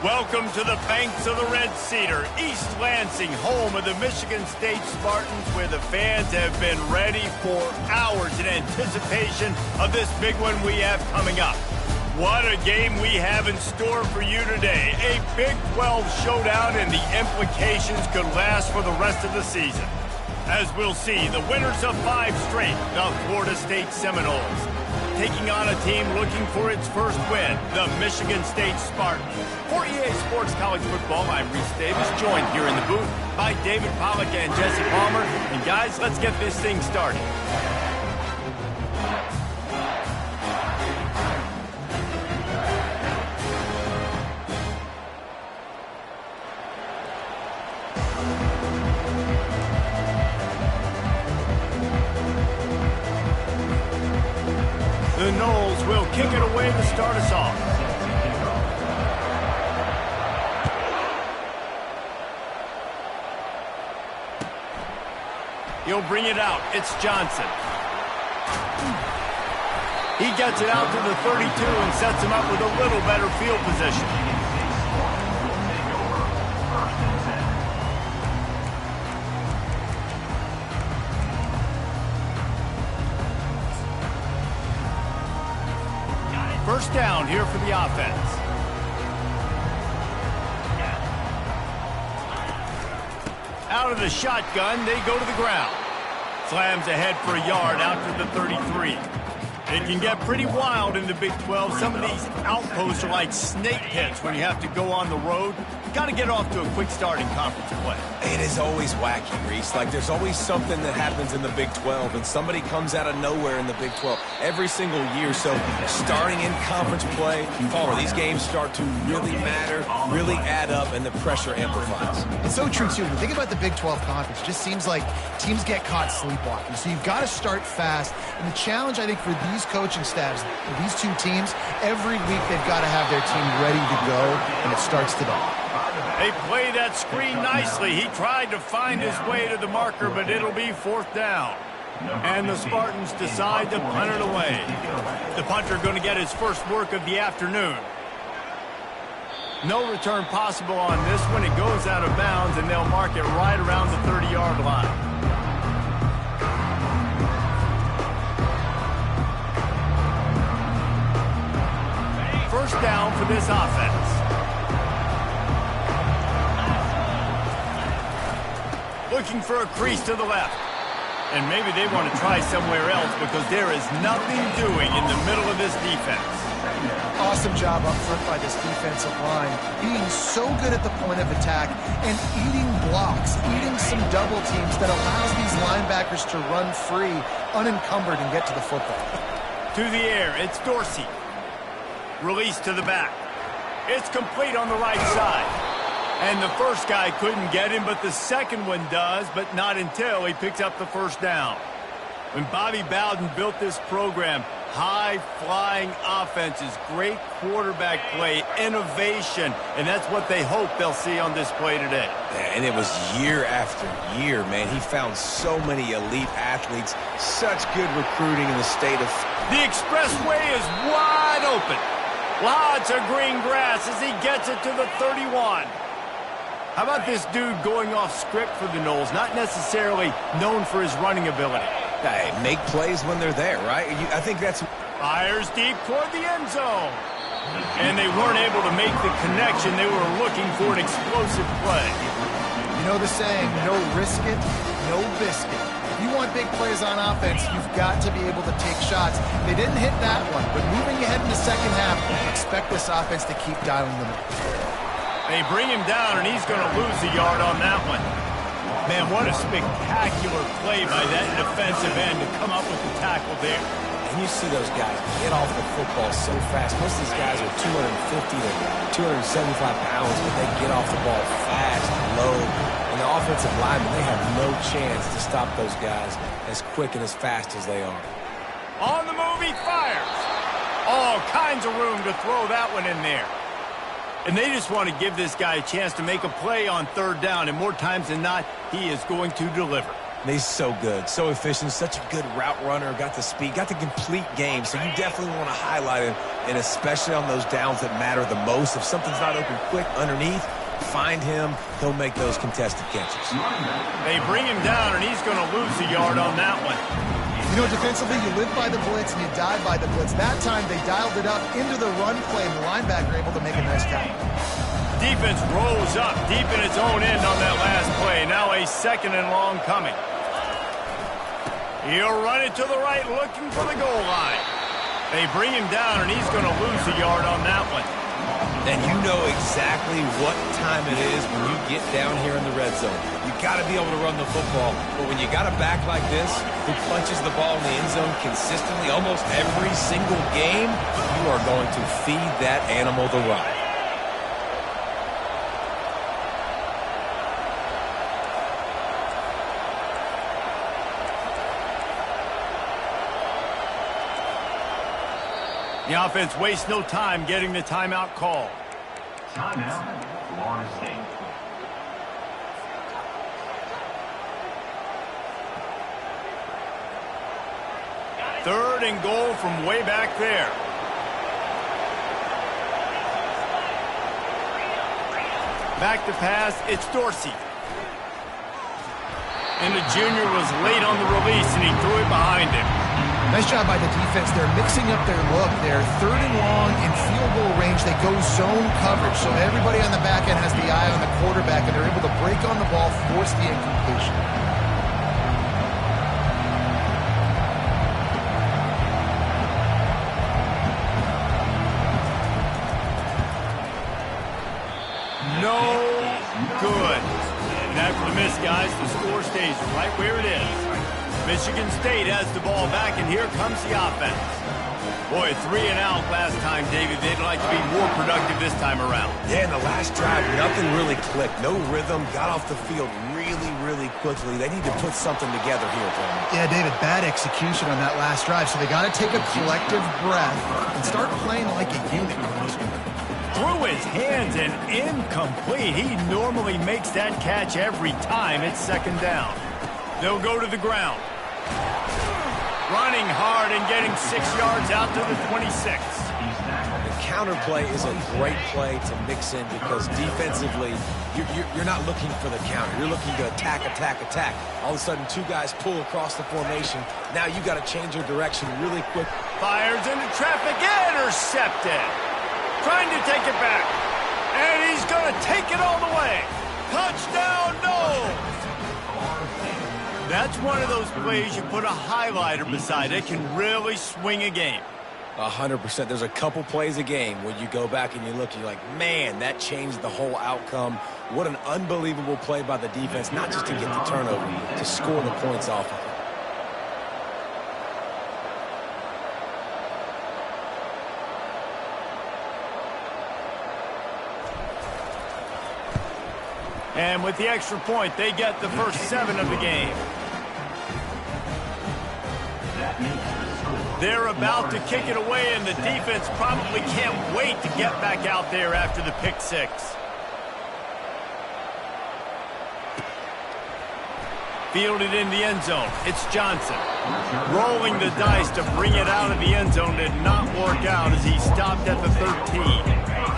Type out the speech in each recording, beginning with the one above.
Welcome to the banks of the Red Cedar, East Lansing, home of the Michigan State Spartans, where the fans have been ready for hours in anticipation of this big one we have coming up. What a game we have in store for you today. A Big 12 showdown, and the implications could last for the rest of the season. As we'll see, the winners of 5 straight, the Florida State Seminoles, taking on a team looking for its first win, the Michigan State Spartans. For EA Sports College Football, I'm Reese Davis, joined here in the booth by David Pollack and Jesse Palmer. And guys, let's get this thing started. The Noles will kick it away to start us off. He'll bring it out. It's Johnson. He gets it out to the 32 and sets him up with a little better field position. First down here for the offense. Out of the shotgun, they go to the ground. Slams ahead for a yard out to the 33. It can get pretty wild in the Big 12. Some of these outposts are like snake pits when you have to go on the road. You got to get off to a quick start in conference play. It is always wacky, Reese. Like, there's always something that happens in the Big 12, and somebody comes out of nowhere in the Big 12 every single year. So starting in conference play, Palmer, these games start to really matter, really add up, and the pressure amplifies. It's so true, too. When you think about the Big 12 conference, it just seems like teams get caught sleepwalking. So you've got to start fast. And the challenge, I think, for these coaching staffs, for these two teams, every week they've got to have their team ready to go, and it starts today. They play that screen nicely. He tried to find his way to the marker, but it'll be 4th down. And the Spartans decide to punt it away. The punter going to get his first work of the afternoon. No return possible on this one. It goes out of bounds, and they'll mark it right around the 30-yard line. First down for this offense. Looking for a crease to the left. And maybe they want to try somewhere else because there is nothing doing in the middle of this defense. Awesome job up front by this defensive line. Being so good at the point of attack and eating blocks, eating some double teams that allows these linebackers to run free, unencumbered, and get to the football. To the air, it's Dorsey. Release to the back. It's complete on the right side. And the first guy couldn't get him, but the second one does, but not until he picks up the first down. When Bobby Bowden built this program, high-flying offenses, great quarterback play, innovation, and that's what they hope they'll see on display today. Yeah, and it was year after year, man. He found so many elite athletes, such good recruiting in the state of... The expressway is wide open. Lots of green grass as he gets it to the 31. How about this dude going off script for the Noles, not necessarily known for his running ability? Hey, make plays when they're there, right? I think that's... Fires deep toward the end zone. And they weren't able to make the connection. They were looking for an explosive play. You know the saying, no risk it, no biscuit. If you want big plays on offense, you've got to be able to take shots. They didn't hit that one, but moving ahead in the second half, expect this offense to keep dialing them in. They bring him down, and he's going to lose a yard on that one. Man, what a spectacular play by that defensive end to come up with the tackle there. And you see those guys get off the football so fast. Most of these guys are 250 to 275 pounds, but they get off the ball fast, low. And the offensive linemen, they have no chance to stop those guys as quick and as fast as they are. On the move, he fires. All kinds of room to throw that one in there. And they just want to give this guy a chance to make a play on 3rd down, and more times than not, he is going to deliver. And he's so good, so efficient, such a good route runner, got the speed, got the complete game. So you definitely want to highlight him, and especially on those downs that matter the most. If something's not open quick underneath, find him. He'll make those contested catches. They bring him down, and he's going to lose a yard on that one. You know, defensively, you live by the blitz and you die by the blitz. That time, they dialed it up into the run play, and the linebacker able to make a nice tackle. Defense rolls up deep in its own end on that last play. Now a 2nd and long coming. He'll run it to the right, looking for the goal line. They bring him down, and he's going to lose a yard on that one. And you know exactly what time it is when you get down here in the red zone. You got to be able to run the football. But when you got a back like this who punches the ball in the end zone consistently almost every single game, you are going to feed that animal the rock. The offense wastes no time getting the timeout call. Timeout, Florida State. Third and goal from way back there. Back to pass, it's Dorsey. And the junior was late on the release, and he threw it behind him. Nice job by the defense. They're mixing up their look. They're 3rd and long in field goal range. They go zone coverage, so everybody on the back end has the eye on the quarterback, and they're able to break on the ball, force the incompletion. No good. And after the miss, guys, the score stays right where it is. Michigan State has the ball back, and here comes the offense. Boy, 3 and out last time, David. They'd like to be more productive this time around. Yeah, in the last drive, nothing really clicked. No rhythm, got off the field really quickly. They need to put something together here, Tony. Yeah, David, bad execution on that last drive, so they got to take a collective breath and start playing like a unit. Through his hands and incomplete. He normally makes that catch every time. It's 2nd down. They'll go to the ground. Running hard and getting 6 yards out to the 26. The counter play is a great play to mix in because defensively, you're not looking for the counter. You're looking to attack. All of a sudden, 2 guys pull across the formation. Now you got to change your direction really quick. Fires into traffic, intercepted. Trying to take it back. And he's going to take it all the way. Touchdown, no! That's one of those plays you put a highlighter beside. It can really swing a game. 100%. There's a couple plays a game where you go back and you look, you're like, man, that changed the whole outcome. What an unbelievable play by the defense, not just to get the turnover, to score the points off of it. And with the extra point, they get the first 7 of the game. They're about to kick it away, and the defense probably can't wait to get back out there after the pick 6. Fielded in the end zone. It's Johnson. Rolling the dice to bring it out of the end zone did not work out as he stopped at the 13.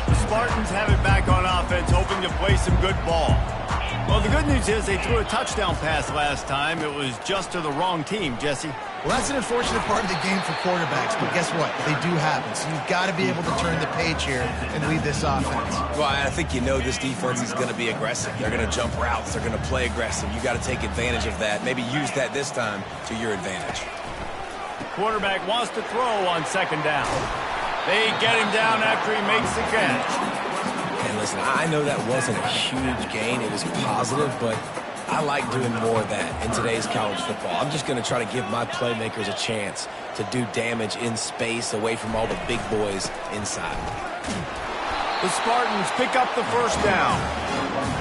The Spartans have it back on offense, hoping to play some good ball. Well, the good news is they threw a touchdown pass last time. It was just to the wrong team, Jesse. Well, that's an unfortunate part of the game for quarterbacks, but guess what? They do happen, so you've got to be able to turn the page here and lead this offense. Well, I think you know this defense is going to be aggressive. They're going to jump routes. They're going to play aggressive. You got to take advantage of that. Maybe use that this time to your advantage. Quarterback wants to throw on 2nd down. They get him down after he makes the catch. And listen, I know that wasn't a huge gain. It was positive, but I like doing more of that in today's college football. I'm just going to try to give my playmakers a chance to do damage in space away from all the big boys inside. The Spartans pick up the first down.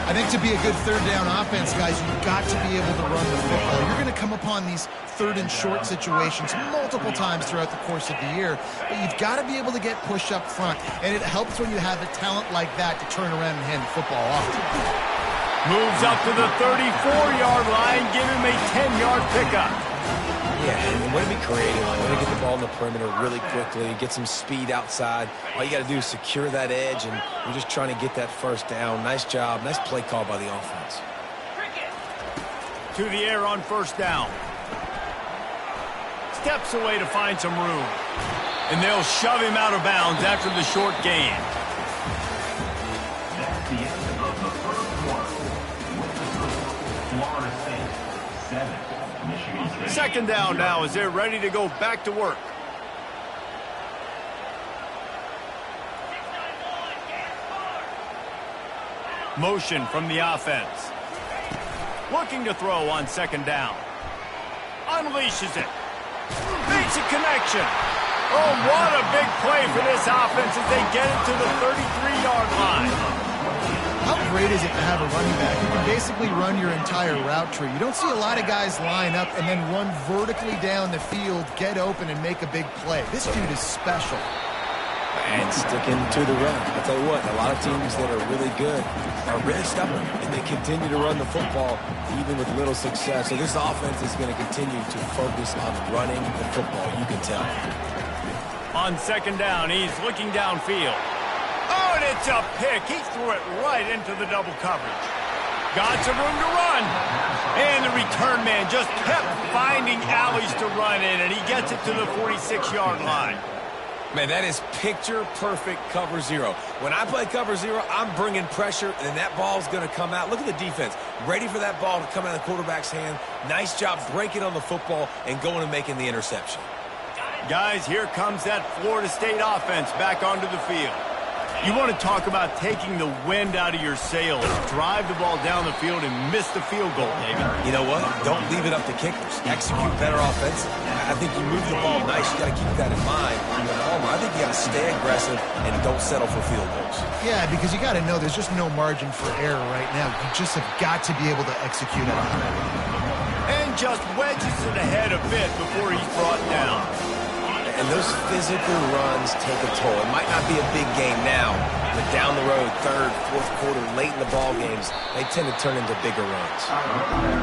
I think to be a good 3rd down offense, guys, you've got to be able to run the football. You're going to come upon these 3rd and short situations multiple times throughout the course of the year, but you've got to be able to get push up front, and it helps when you have a talent like that to turn around and hand the football off to. Moves up to the 34-yard line, give him a 10-yard pickup. Yeah, and way to be creative, way to get the ball in the perimeter really quickly, get some speed outside. All you got to do is secure that edge, and you're just trying to get that first down. Nice job. Nice play call by the offense. To the air on first down. Steps away to find some room. And they'll shove him out of bounds after the short gain. That's the end of the first quarter. Florida State 7, Michigan State. Second down now as they're ready to go back to work. Motion from the offense. Looking to throw on second down. Unleashes it. Makes a connection. Oh, what a big play for this offense as they get it to the 33-yard line. How great is it to have a running back who can basically run your entire route tree? You don't see a lot of guys line up and then run vertically down the field, get open, and make a big play. This dude is special. And sticking to the run. I'll tell you what, a lot of teams that are really good are really stubborn, and they continue to run the football even with little success. So this offense is going to continue to focus on running the football, you can tell. On second down, he's looking downfield. Oh, and it's a pick. He threw it right into the double coverage. Got some room to run. And the return man just kept finding alleys to run in, and he gets it to the 46-yard line. Man, that is picture-perfect cover zero. When I play cover zero, I'm bringing pressure, and that ball's going to come out. Look at the defense. Ready for that ball to come out of the quarterback's hand. Nice job breaking on the football and going and making the interception. Guys, here comes that Florida State offense back onto the field. You want to talk about taking the wind out of your sails. Drive the ball down the field and miss the field goal, David. You know what? Don't leave it up to kickers. Execute better offense. I think you move the ball nice. You got to keep that in mind. I think you got to stay aggressive and don't settle for field goals. Yeah, because you got to know there's just no margin for error right now. You just have got to be able to execute it. And just wedges it ahead a bit before he's brought down. And those physical runs take a toll. It might not be a big game now, but down the road, third, fourth quarter, late in the ball games, they tend to turn into bigger runs.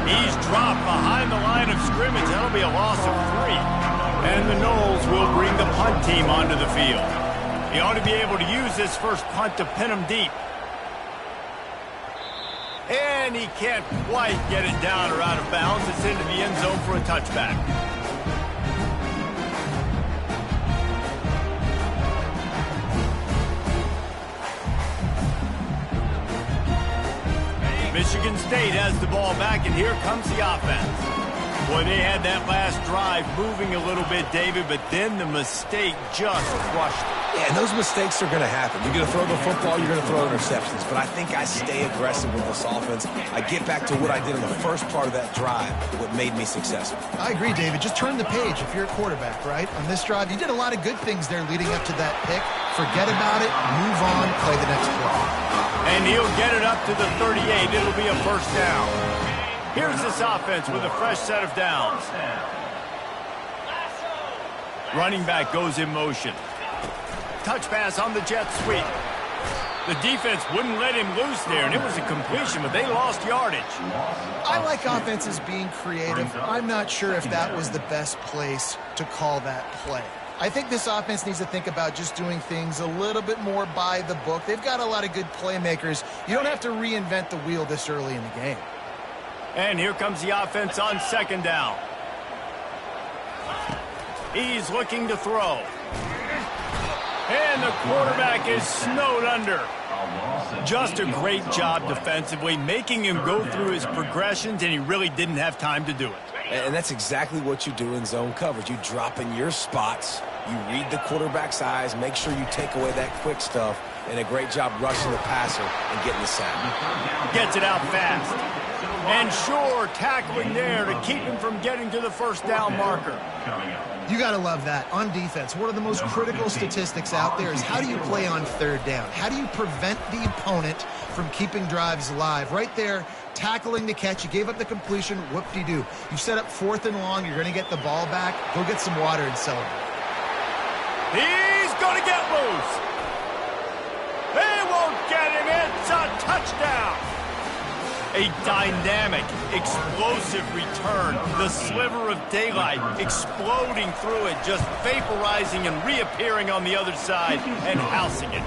He's dropped behind the line of scrimmage. That'll be a loss of 3. And the Noles will bring the punt team onto the field. He ought to be able to use this first punt to pin him deep. And he can't quite get it down or out of bounds. It's into the end zone for a touchback. Michigan State has the ball back, and here comes the offense. Boy, they had that last drive moving a little bit, David, but then the mistake just crushed it. Yeah, and those mistakes are going to happen. You're going to throw the football, you're going to throw interceptions. But I think I stay aggressive with this offense. I get back to what I did in the first part of that drive, what made me successful. I agree, David. Just turn the page if you're a quarterback, right? On this drive, you did a lot of good things there leading up to that pick. Forget about it, move on, play the next play. And he'll get it up to the 38. It'll be a first down. Here's this offense with a fresh set of downs. Running back goes in motion. Touch pass on the jet sweep. The defense wouldn't let him loose there, and it was a completion, but they lost yardage. I like offenses being creative. I'm not sure if that was the best place to call that play. I think this offense needs to think about just doing things a little bit more by the book. They've got a lot of good playmakers. You don't have to reinvent the wheel this early in the game. And here comes the offense on second down. He's looking to throw. And the quarterback is snowed under. Just a great job defensively, making him go through his progressions, and he really didn't have time to do it. And that's exactly what you do in zone coverage. You drop in your spots, you read the quarterback's eyes, make sure you take away that quick stuff, and a great job rushing the passer and getting the sack. Gets it out fast. And sure, tackling there to keep him from getting to the first down marker. You got to love that. On defense, one of the most critical statistics out there is how do you play on third down? How do you prevent the opponent from keeping drives alive? Right there, tackling the catch. You gave up the completion. Whoop-de-doo. You set up 4th and long. You're going to get the ball back. Go get some water and celebrate. He's going to get loose. They won't get him. It's a touchdown. A dynamic, explosive return. The sliver of daylight exploding through it, just vaporizing and reappearing on the other side and housing it.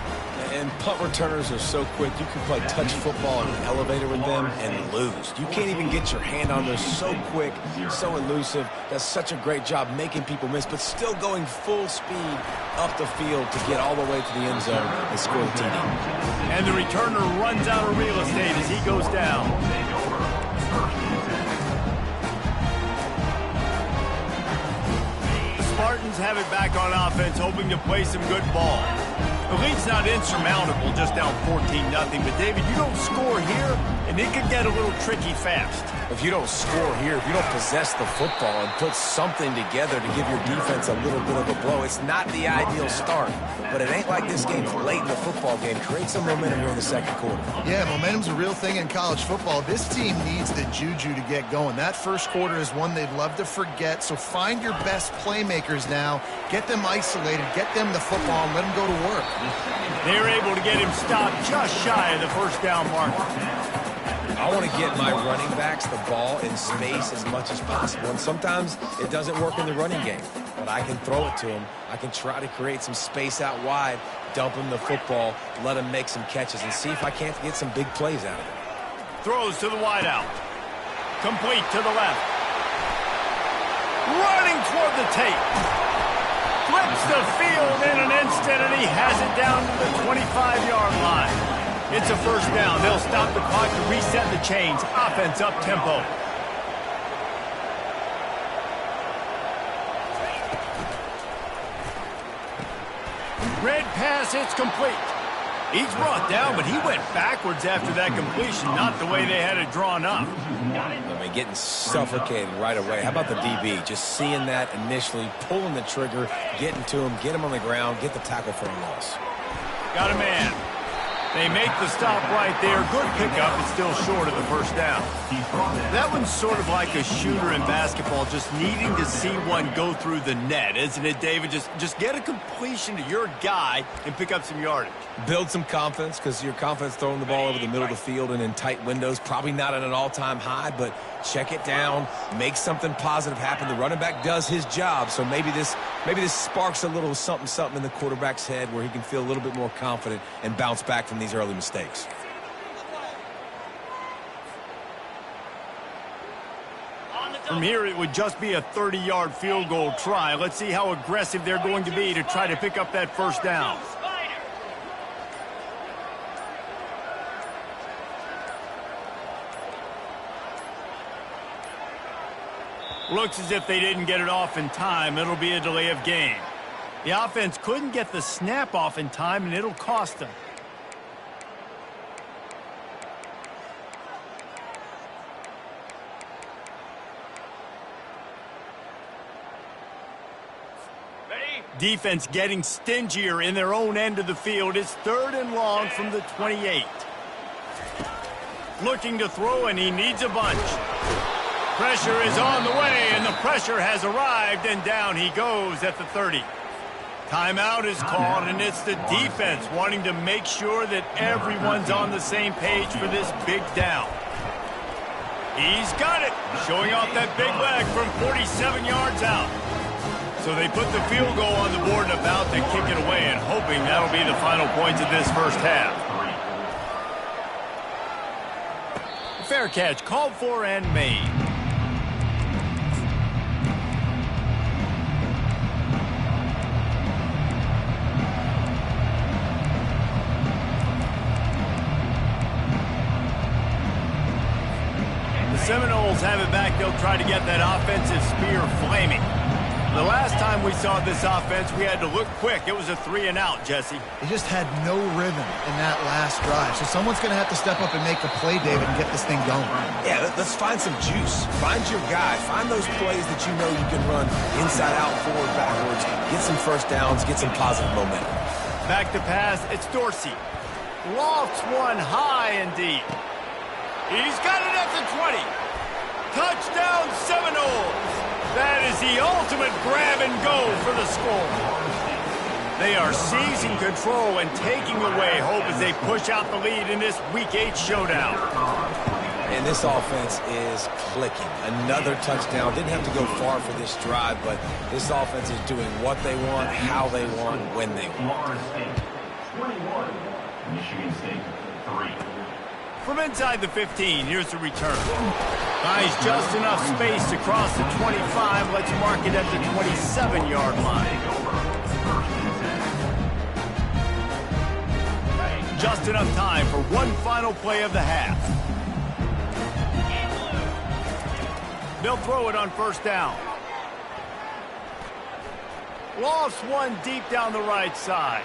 And punt returners are so quick. You can play touch football in an elevator with them and lose. You can't even get your hand on them. So quick, so elusive. Does such a great job making people miss, but still going full speed up the field to get all the way to the end zone and score the TD. And the returner runs out of real estate as he goes down. The Spartans have it back on offense, hoping to play some good ball. The lead's not insurmountable, just down 14-0. But, David, you don't score here, and it could get a little tricky fast. If you don't score here, if you don't possess the football and put something together to give your defense a little bit of a blow, it's not the ideal start. But it ain't like this game's late in the football game. Create some momentum here in the second quarter. Yeah, momentum's a real thing in college football. This team needs the juju to get going. That first quarter is one they'd love to forget. So find your best playmakers now. Get them isolated. Get them the football and let them go to work. They were able to get him stopped just shy of the first down mark. I want to get my running backs the ball in space as much as possible. And sometimes it doesn't work in the running game. But I can throw it to them. I can try to create some space out wide, dump them the football, let them make some catches, and see if I can't get some big plays out of it. Throws to the wideout. Complete to the left. Running toward the tape. Flips the field in an instant, and he has it down to the 25-yard line. It's a first down. They'll stop the clock to reset the chains. Offense up tempo. Red pass, it's complete. He's brought down, but he went backwards after that completion, not the way they had it drawn up. I mean, getting suffocated right away. How about the DB? Just seeing that initially, pulling the trigger, getting to him, get him on the ground, get the tackle for a loss. Got a man. They make the stop right there. Good pickup. It's still short of the first down. That one's sort of like a shooter in basketball, just needing to see one go through the net, isn't it, David? Just get a completion to your guy and pick up some yardage. Build some confidence, because your confidence throwing the ball over the middle of the field and in tight windows, probably not at an all-time high, but check it down, make something positive happen. The running back does his job, so maybe this sparks a little something in the quarterback's head where he can feel a little bit more confident and bounce back from these early mistakes. From here, it would just be a 30-yard field goal try. Let's see how aggressive they're going to be to try to pick up that first down. Looks as if they didn't get it off in time. It'll be a delay of game. The offense couldn't get the snap off in time, and it'll cost them. Defense getting stingier in their own end of the field. It's 3rd and long from the 28. Looking to throw, and he needs a bunch. Pressure is on the way, and the pressure has arrived, and down he goes at the 30. Timeout is called, and it's the defense wanting to make sure that everyone's on the same page for this big down. He's got it, showing off that big leg from 47 yards out. So they put the field goal on the board and about to kick it away, and hoping that'll be the final points of this first half. Fair catch, called for and made. The Seminoles have it back. They'll try to get that offensive spear flaming. The last time we saw this offense, we had to look quick. It was a 3-and-out, Jesse. They just had no rhythm in that last drive. So someone's going to have to step up and make a play, David, and get this thing going. Yeah, let's find some juice. Find your guy. Find those plays that you know you can run inside out, forward, backwards. Get some first downs. Get some positive momentum. Back to pass. It's Dorsey. Lofts one high and deep. He's got it at the 20. Touchdown, Seminoles. That is the ultimate grab and go for the score. They are seizing control and taking away hope as they push out the lead in this Week 8 showdown. And And this offense is clicking. Another touchdown. Didn't have to go far for this drive, but this offense is doing what they want, how they want, when they want. Florida State 21, Michigan State 3. From inside the 15, here's the return. Finds just enough space to cross the 25. Let's mark it at the 27-yard line. Just enough time for one final play of the half. They'll throw it on first down. Lost one deep down the right side.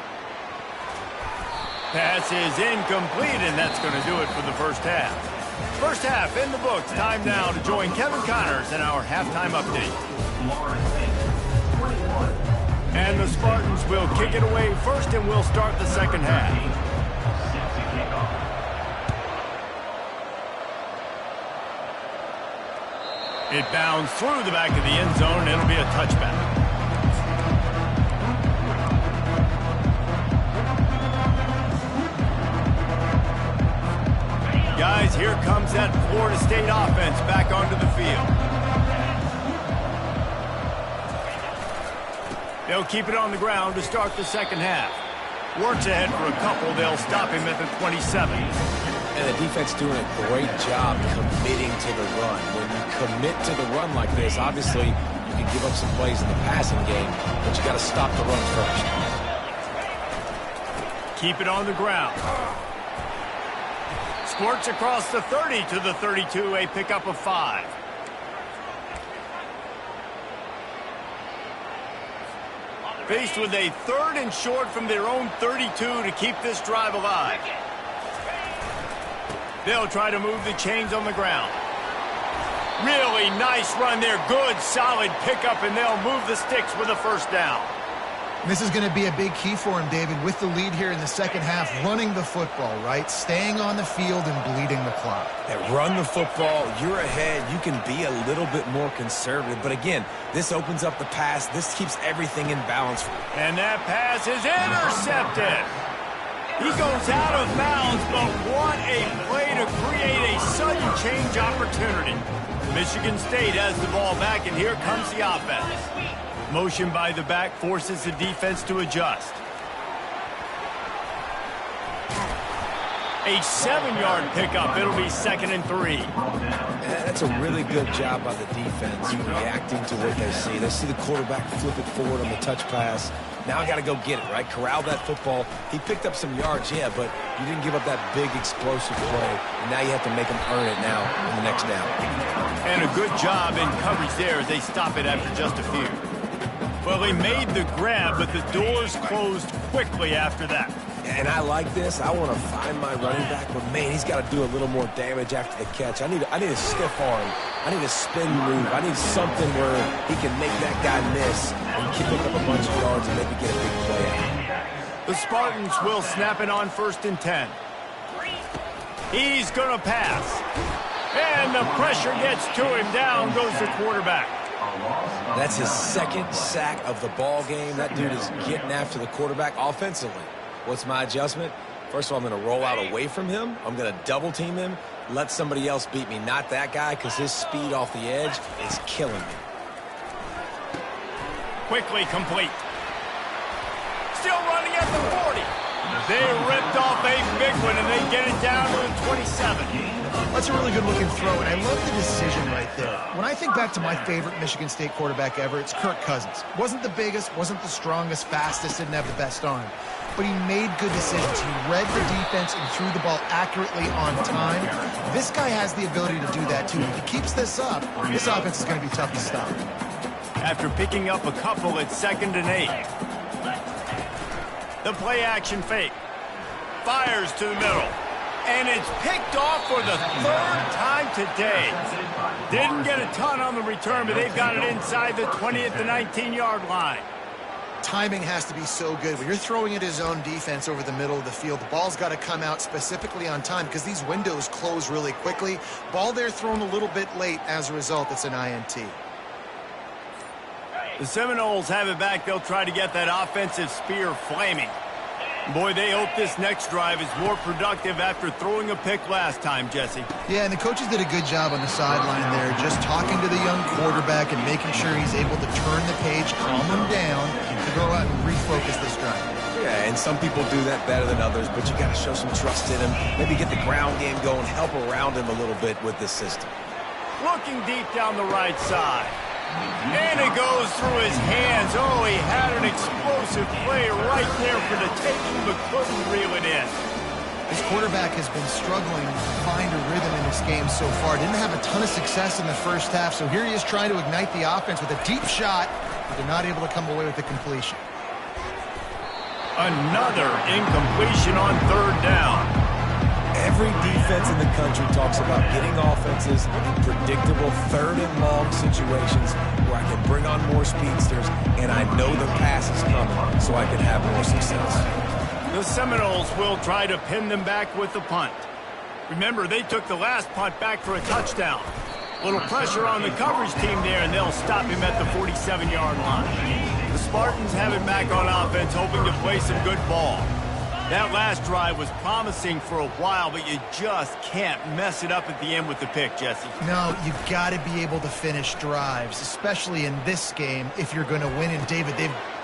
Pass is incomplete, and that's going to do it for the first half. First half in the books. Time now to join Kevin Connors in our halftime update. And the Spartans will kick it away first, and we'll start the second half. It bounds through the back of the end zone, and it'll be a touchback. Guys, here comes that Florida State offense back onto the field. They'll keep it on the ground to start the second half. Works ahead for a couple. They'll stop him at the 27. And the defense doing a great job committing to the run. When you commit to the run like this, obviously you can give up some plays in the passing game, but you got to stop the run first. Keep it on the ground. Squirts across the 30 to the 32, a pickup of 5. Faced with a 3rd and short from their own 32 to keep this drive alive. They'll try to move the chains on the ground. Really nice run there. Good, solid pickup, and they'll move the sticks with a first down. And this is going to be a big key for him, David, with the lead here in the second half, running the football, right? Staying on the field and bleeding the clock. Run the football, you're ahead, you can be a little bit more conservative. But again, this opens up the pass. This keeps everything in balance. And that pass is intercepted. He goes out of bounds, but what a play to create a sudden change opportunity. Michigan State has the ball back, and here comes the offense. Motion by the back forces the defense to adjust. A 7-yard pickup. It'll be 2nd and 3. That's a really good job by the defense, reacting to what they see. They see the quarterback flip it forward on the touch pass. Now I got to go get it, right? Corral that football. He picked up some yards, yeah, but you didn't give up that big explosive play. And now you have to make him earn it now in the next down. And a good job in coverage there as they stop it after just a few. Well, they made the grab, but the doors closed quickly after that. And I like this. I want to find my running back, but man, he's got to do a little more damage after the catch. I need a stiff arm. I need a spin move. I need something where he can make that guy miss and pick up a bunch of yards and maybe get a big play out. The Spartans will snap it on 1st and 10. He's going to pass. And the pressure gets to him. Down goes the quarterback. That's his 2nd sack of the ball game. That dude is getting after the quarterback offensively. What's my adjustment? First of all, I'm going to roll out away from him. I'm going to double team him. Let somebody else beat me, not that guy, because his speed off the edge is killing me. Quickly complete. Still running at the 40. They ripped off a big one, and they get it down to the 27. That's a really good-looking throw, and I love the decision right there. When I think back to my favorite Michigan State quarterback ever, it's Kirk Cousins. Wasn't the biggest, wasn't the strongest, fastest, didn't have the best arm. But he made good decisions. He read the defense and threw the ball accurately on time. This guy has the ability to do that, too. If he keeps this up, this offense is going to be tough to stop. After picking up a couple at 2nd and 8. The play-action fake. Fires to the middle. And it's picked off for the 3rd time today. Didn't get a ton on the return, but they've got it inside the 20 at the 19-yard line. Timing has to be so good. When you're throwing at his own defense over the middle of the field, the ball's got to come out specifically on time because these windows close really quickly. Ball there thrown a little bit late. As a result, it's an INT. The Seminoles have it back. They'll try to get that offensive spear flaming. Boy, they hope this next drive is more productive after throwing a pick last time, Jesse. Yeah, and the coaches did a good job on the sideline there, just talking to the young quarterback and making sure he's able to turn the page, calm him down, to go out and refocus this drive. Yeah, and some people do that better than others, but you got to show some trust in him. Maybe get the ground game going, help around him a little bit with this system. Looking deep down the right side. And it goes through his hands. Oh, he had an explosive play right there for the taking, but couldn't reel it in. This quarterback has been struggling to find a rhythm in this game so far. Didn't have a ton of success in the first half, so here he is trying to ignite the offense with a deep shot, but they're not able to come away with the completion. Another incompletion on third down. Every defense in the country talks about getting offenses in predictable third and long situations where I can bring on more speedsters and I know the pass is coming so I can have more success. The Seminoles will try to pin them back with the punt. Remember, they took the last punt back for a touchdown. Little pressure on the coverage team there, and they'll stop him at the 47-yard line. The Spartans have it back on offense, hoping to play some good ball. That last drive was promising for a while, but you just can't mess it up at the end with the pick, Jesse. No, you've got to be able to finish drives, especially in this game if you're going to win. And David,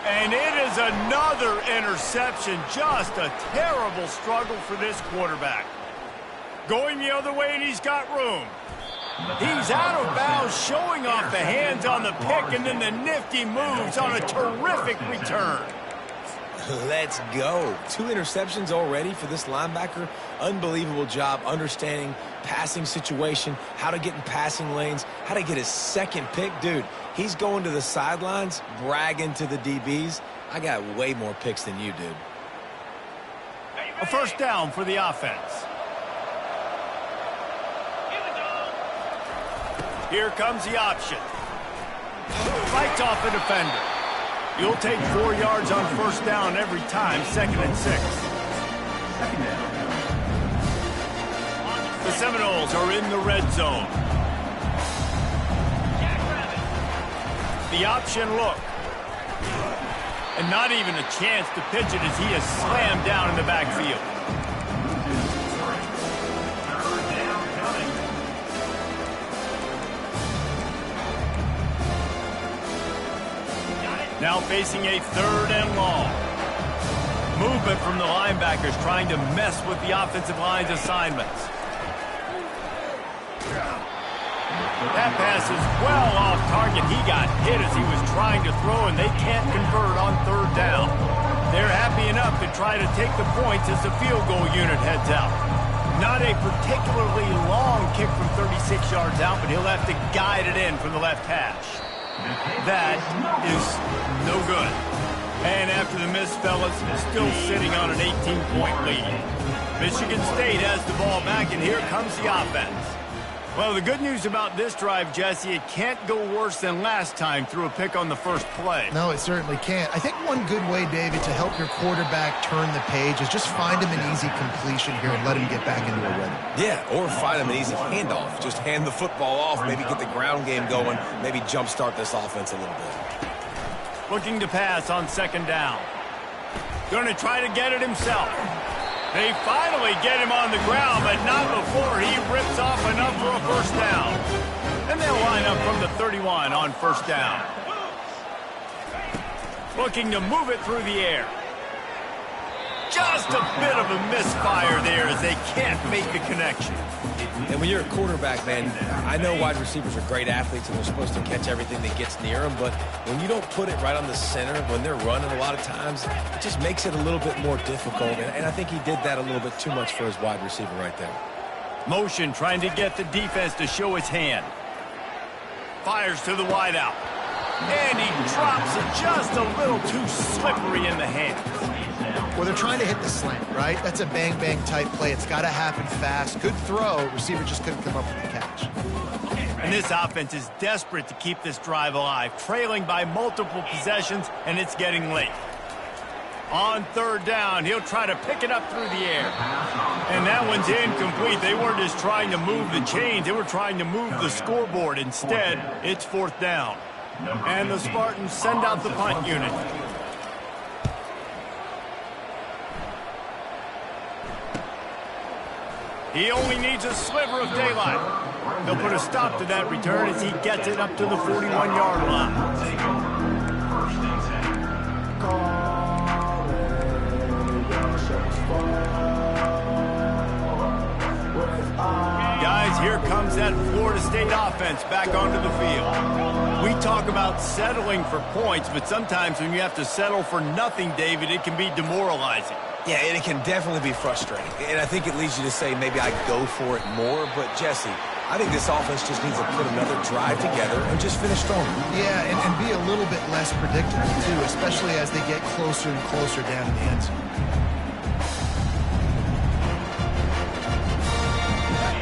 And it is another interception. Just a terrible struggle for this quarterback. Going the other way, and he's got room. He's out of bounds, showing off the hands on the pick, and then the nifty moves on a terrific return. Let's go. 2 interceptions already for this linebacker. Unbelievable job understanding passing situation, how to get in passing lanes, how to get his second pick. Dude, he's going to the sidelines, bragging to the DBs. I got way more picks than you, dude. A first down for the offense. Here comes the option. Fights off a defender. You'll take 4 yards on first down every time, 2nd and 6. The Seminoles are in the red zone. The option look. And not even a chance to pitch it as he is slammed down in the backfield. Now facing a 3rd and long. Movement from the linebackers trying to mess with the offensive line's assignments. That pass is well off target. He got hit as he was trying to throw, and they can't convert on 3rd down. They're happy enough to try to take the points as the field goal unit heads out. Not a particularly long kick from 36 yards out, but he'll have to guide it in from the left hash. That is no good. And after the miss, fellas, still sitting on an 18-point lead. Michigan State has the ball back, and here comes the offense. Well, the good news about this drive, Jesse, it can't go worse than last time through a pick on the first play. No, it certainly can't. I think one good way, David, to help your quarterback turn the page is just find him an easy completion here and let him get back into a rhythm. Yeah, or find him an easy handoff. Just hand the football off, maybe get the ground game going, maybe jumpstart this offense a little bit. Looking to pass on 2nd down. Going to try to get it himself. They finally get him on the ground, but not before he rips off enough for a first down. And they'll line up from the 31 on first down. Looking to move it through the air. Just a bit of a misfire there as they can't make the connection. And when you're a quarterback, man, I know wide receivers are great athletes and they're supposed to catch everything that gets near them, but when you don't put it right on the center, when they're running a lot of times, it just makes it a little bit more difficult. And I think he did that a little bit too much for his wide receiver right there. Motion trying to get the defense to show his hand. Fires to the wideout. And he drops it just a little too slippery in the hands. Well, they're trying to hit the slant, right? That's a bang-bang type play. It's got to happen fast. Good throw. Receiver just couldn't come up with the catch. And this offense is desperate to keep this drive alive, trailing by multiple possessions, and it's getting late. On 3rd down, he'll try to pick it up through the air. And that one's incomplete. They weren't just trying to move the chains. They were trying to move the scoreboard. Instead, it's 4th down. And the Spartans send out the punt unit. He only needs a sliver of daylight. He'll put a stop to that return as he gets it up to the 41-yard line. Guys, here comes that Florida State offense back onto the field. We talk about settling for points, but sometimes when you have to settle for nothing, David, it can be demoralizing. Yeah, and it can definitely be frustrating. And I think it leads you to say maybe I go for it more. But, Jesse, I think this offense just needs to put another drive together and just finish strong. Yeah, and be a little bit less predictable, too, especially as they get closer and closer down in the end zone.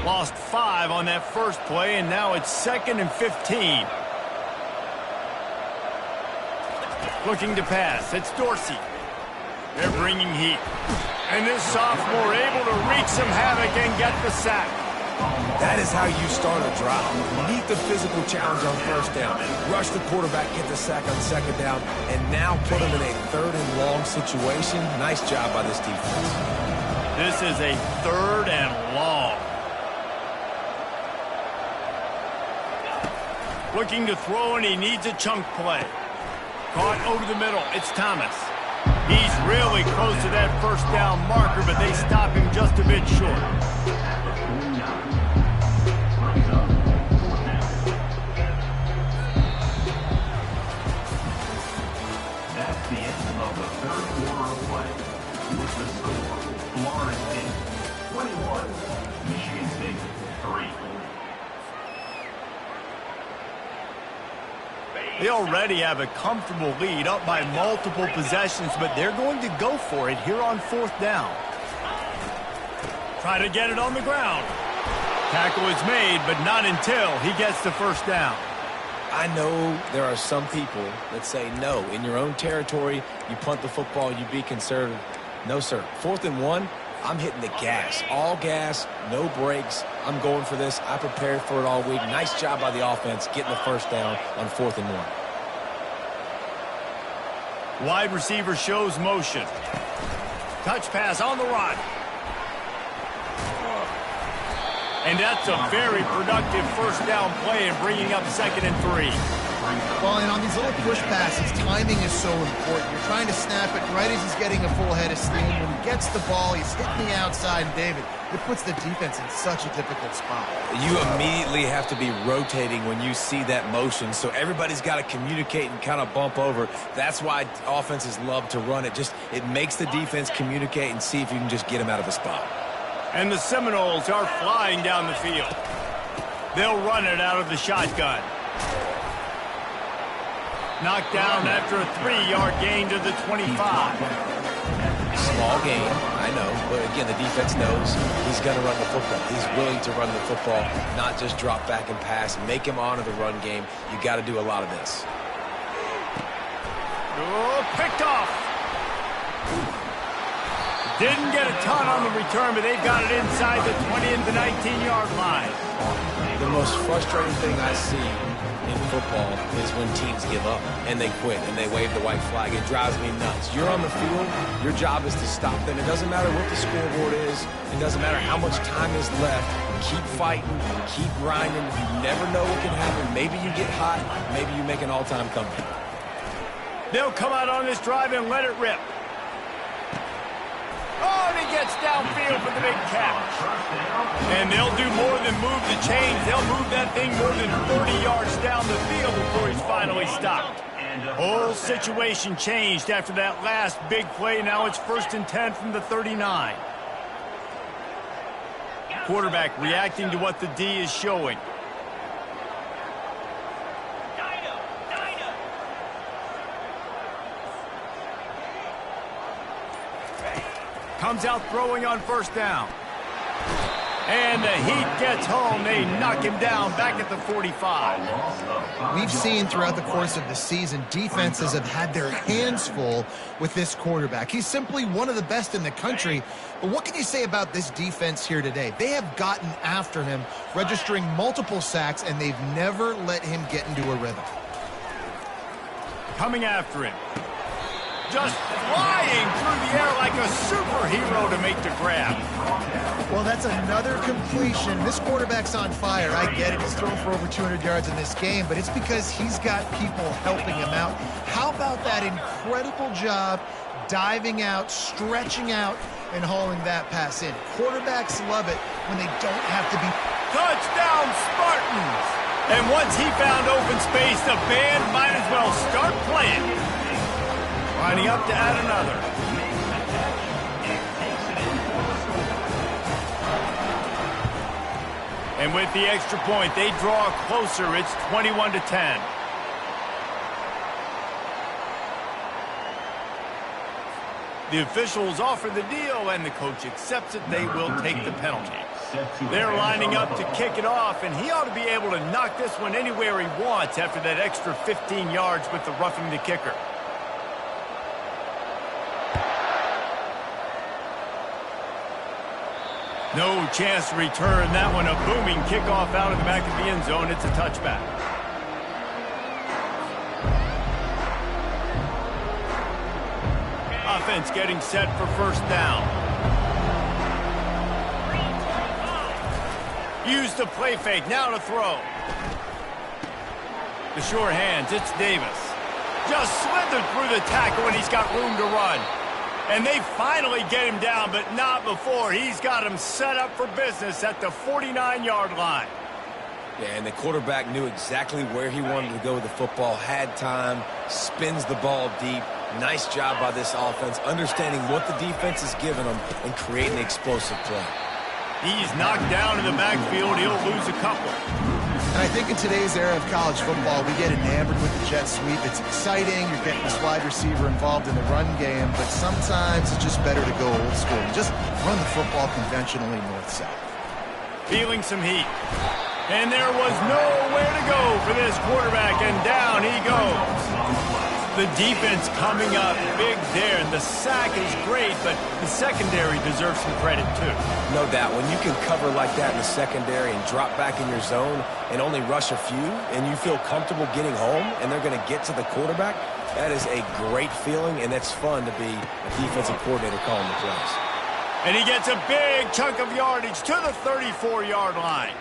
Lost 5 on that first play, and now it's 2nd and 15. Looking to pass. It's Dorsey. They're bringing heat. And this sophomore able to wreak some havoc and get the sack. That is how you start a drive. Meet the physical challenge on first down. Rush the quarterback, get the sack on second down, and now put him in a 3rd and long situation. Nice job by this defense. This is a 3rd and long. Looking to throw, and he needs a chunk play. Caught over the middle. It's Thomas. He's really close to that first down marker, but they stop him just a bit short. That's the end of the 3rd quarter of play. With the score, Florida State 21, Michigan State 3. They already have a comfortable lead, up by multiple possessions, but they're going to go for it here on 4th down. Try to get it on the ground. Tackle is made, but not until he gets the first down. I know there are some people that say, no, in your own territory, you punt the football, you be conservative. No, sir. 4th and 1, I'm hitting the gas. All gas, no brakes. I'm going for this. I prepared for it all week. Nice job by the offense getting the first down on 4th and 1. Wide receiver shows motion. Touch pass on the run. And that's a very productive first down play and bringing up 2nd and 3. Well, and on these little push passes, timing is so important. You're trying to snap it right as he's getting a full head of steam. When he gets the ball, he's hitting the outside. And David, it puts the defense in such a difficult spot. You immediately have to be rotating when you see that motion, so everybody's got to communicate and kind of bump over. That's why offenses love to run it. It makes the defense communicate and see if you can just get him out of a spot. And the Seminoles are flying down the field. They'll run it out of the shotgun. Knocked down after a 3-yard gain to the 25. Small gain, I know, but again, the defense knows he's going to run the football. He's willing to run the football, not just drop back and pass, make him honor the run game. You got to do a lot of this. Oh, picked off. Didn't get a ton on the return, but they've got it inside the 20 and the 19-yard line. The most frustrating thing I see in football is when teams give up and they quit and they wave the white flag. It drives me nuts. You're on the field. Your job is to stop them. It doesn't matter what the scoreboard is. It doesn't matter how much time is left. Keep fighting. Keep grinding. You never know what can happen. Maybe you get hot. Maybe you make an all-time comeback. They'll come out on this drive and let it rip. Oh, and he gets downfield for the big catch. And they'll do more than move the chains. They'll move that thing more than 40 yards down the field before he's finally stopped. Whole situation changed after that last big play. Now it's 1st and 10 from the 39. Quarterback reacting to what the D is showing. Comes out throwing on 1st down. And the heat gets home. They knock him down back at the 45. We've seen throughout the course of the season, defenses have had their hands full with this quarterback. He's simply one of the best in the country. But what can you say about this defense here today? They have gotten after him, registering multiple sacks, and they've never let him get into a rhythm. Coming after him. just flying through the air like a superhero to make the grab. Well, that's another completion. This quarterback's on fire. I get it. He's thrown for over 200 yards in this game, but it's because he's got people helping him out. How about that incredible job diving out, stretching out, and hauling that pass in? Quarterbacks love it when they don't have to be... Touchdown, Spartans! And once he found open space, the band might as well start playing. Lining up to add another. And with the extra point, they draw closer. It's 21-10. The officials offer the deal, and the coach accepts it. They will take the penalty. They're lining up to kick it off, and he ought to be able to knock this one anywhere he wants after that extra 15 yards with the roughing the kicker. No chance to return that one. A booming kickoff out of the back of the end zone. It's a touchback. Offense getting set for first down. Use the play fake. Now to throw. The sure hands. It's Davis. Just slithered through the tackle, and he's got room to run. And they finally get him down, but not before. He's got him set up for business at the 49-yard line. Yeah, and the quarterback knew exactly where he wanted to go with the football, had time, spins the ball deep. Nice job by this offense, understanding what the defense is giving them and creating an explosive play. He's knocked down in the backfield. He'll lose a couple. And I think in today's era of college football, we get enamored with the jet sweep. It's exciting. You're getting this wide receiver involved in the run game, but sometimes it's just better to go old school and just run the football conventionally north-south. Feeling some heat. And there was nowhere to go for this quarterback, and down he goes. The defense coming up big there, and the sack is great, but the secondary deserves some credit too. No doubt. When you can cover like that in the secondary and drop back in your zone and only rush a few, and you feel comfortable getting home, and they're going to get to the quarterback, that is a great feeling, and it's fun to be a defensive coordinator calling the plays. And he gets a big chunk of yardage to the 34-yard line.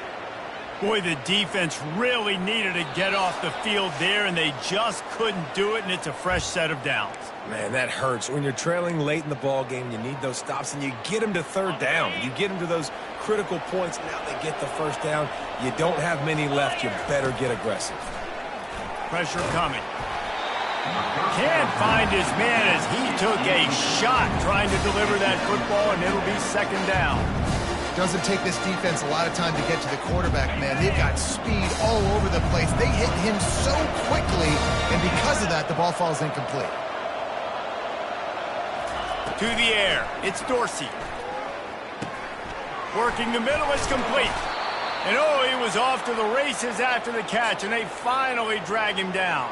Boy, the defense really needed to get off the field there, and they just couldn't do it, and it's a fresh set of downs. Man, that hurts. When you're trailing late in the ball game, you need those stops, and you get them to third down. You get them to those critical points. Now they get the first down. You don't have many left. You better get aggressive. Pressure coming. Can't find his man as he took a shot trying to deliver that football, and it'll be second down. Doesn't take this defense a lot of time to get to the quarterback, man. They've got speed all over the place. They hit him so quickly, and because of that, the ball falls incomplete. To the air, it's Dorsey. Working the middle, it's complete. And oh, he was off to the races after the catch, and they finally drag him down.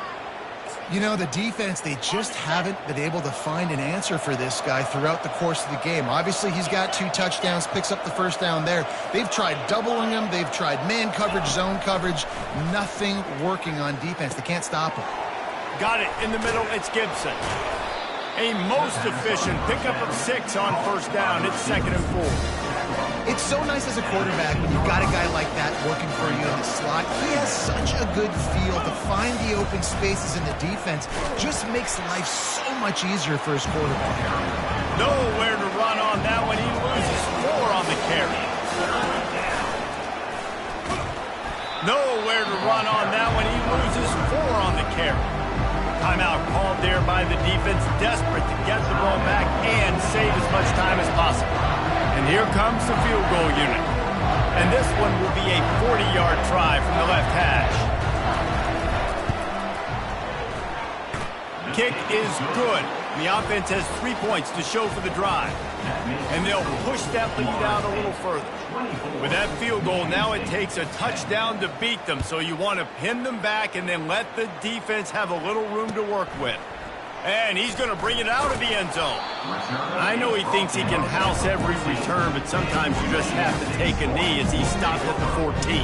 You know, the defense, they just haven't been able to find an answer for this guy throughout the course of the game. Obviously, he's got 2 touchdowns, picks up the first down there. They've tried doubling him. They've tried man coverage, zone coverage. Nothing working on defense. They can't stop him. Got it in the middle. It's Gibson. A most efficient pickup of 6 on first down. It's 2nd and 4. It's so nice as a quarterback when you've got a guy like that working for you in the slot. He has such a good feel to find the open spaces in the defense. Just makes life so much easier for his quarterback. Nowhere to run on that one. He loses 4 on the carry. Nowhere to run on that one. He loses 4 on the carry. Timeout called there by the defense, desperate to get the ball back and save as much time as possible. And here comes the field goal unit. And this one will be a 40-yard try from the left hash. Kick is good. The offense has 3 points to show for the drive. And they'll push that lead out a little further. With that field goal, now it takes a touchdown to beat them. So you want to pin them back and then let the defense have a little room to work with. And he's going to bring it out of the end zone. I know he thinks he can house every return, but sometimes you just have to take a knee as he stopped at the 14.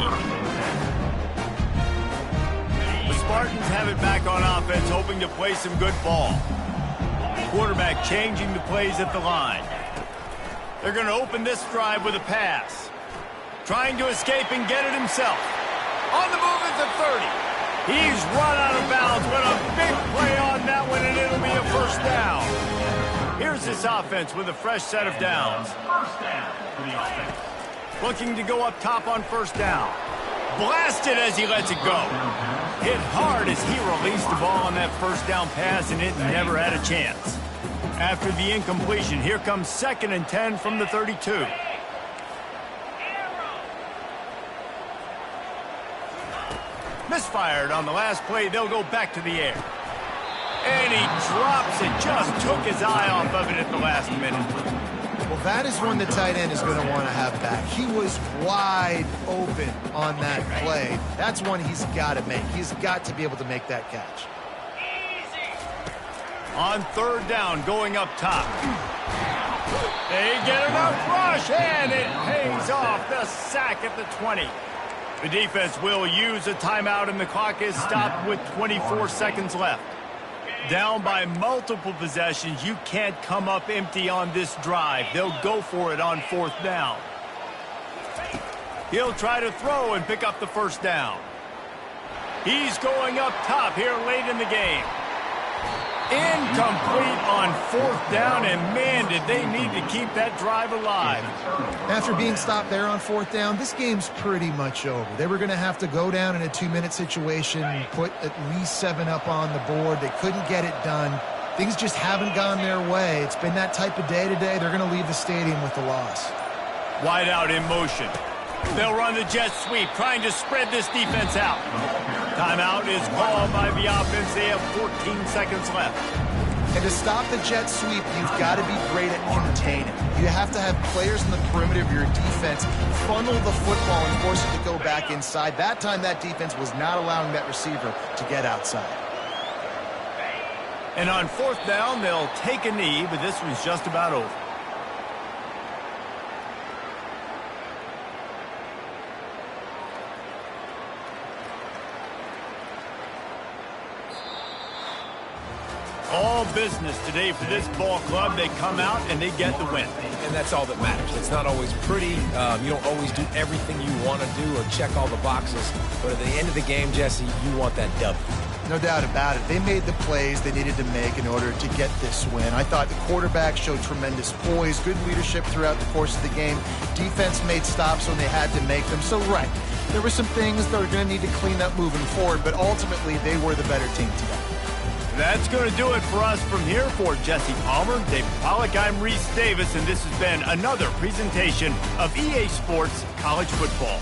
The Spartans have it back on offense, hoping to play some good ball. quarterback changing the plays at the line. They're going to open this drive with a pass. Trying to escape and get it himself. On the move at the 30. He's run out of bounds. What a big play on that one, and it'll be a first down. Here's this offense with a fresh set of downs. First down for the offense. Looking to go up top on first down. Blasted as he lets it go. Hit hard as he released the ball on that first down pass, and it never had a chance. After the incompletion, here comes 2nd and 10 from the 32. Misfired on the last play. They'll go back to the air. And he drops it. Just took his eye off of it at the last minute. Well, that is one the tight end is going to want to have back. He was wide open on that play. That's one he's got to make. He's got to be able to make that catch. On 3rd down, going up top. They get enough rush, and it pays off. The sack at the 20. The defense will use a timeout, and the clock is stopped with 24 seconds left. Down by multiple possessions, you can't come up empty on this drive. They'll go for it on 4th down. He'll try to throw and pick up the first down. He's going up top here late in the game. Incomplete on 4th down, and man, did they need to keep that drive alive. After being stopped there on 4th down, this game's pretty much over. They were going to have to go down in a 2-minute situation and put at least 7 up on the board. They couldn't get it done. Things just haven't gone their way. It's been that type of day today. They're going to leave the stadium with the loss. Wide out in motion. They'll run the jet sweep, trying to spread this defense out. Timeout is called by the offense. They have 14 seconds left. And to stop the jet sweep, you've got to be great at containing. You have to have players in the perimeter of your defense funnel the football and force it to go back inside. That time, that defense was not allowing that receiver to get outside. And on 4th down, they'll take a knee, but this one's just about over. All business today for this ball club. They come out and they get the win. And that's all that matters. It's not always pretty. You don't always do everything you want to do or check all the boxes. But at the end of the game, Jesse, you want that W. No doubt about it. They made the plays they needed to make in order to get this win. I thought the quarterback showed tremendous poise, good leadership throughout the course of the game. Defense made stops when they had to make them. So, right, there were some things that are going to need to clean up moving forward, but ultimately they were the better team today. That's going to do it for us from here. For Jesse Palmer, David Pollack, I'm Reese Davis, and this has been another presentation of EA Sports College Football.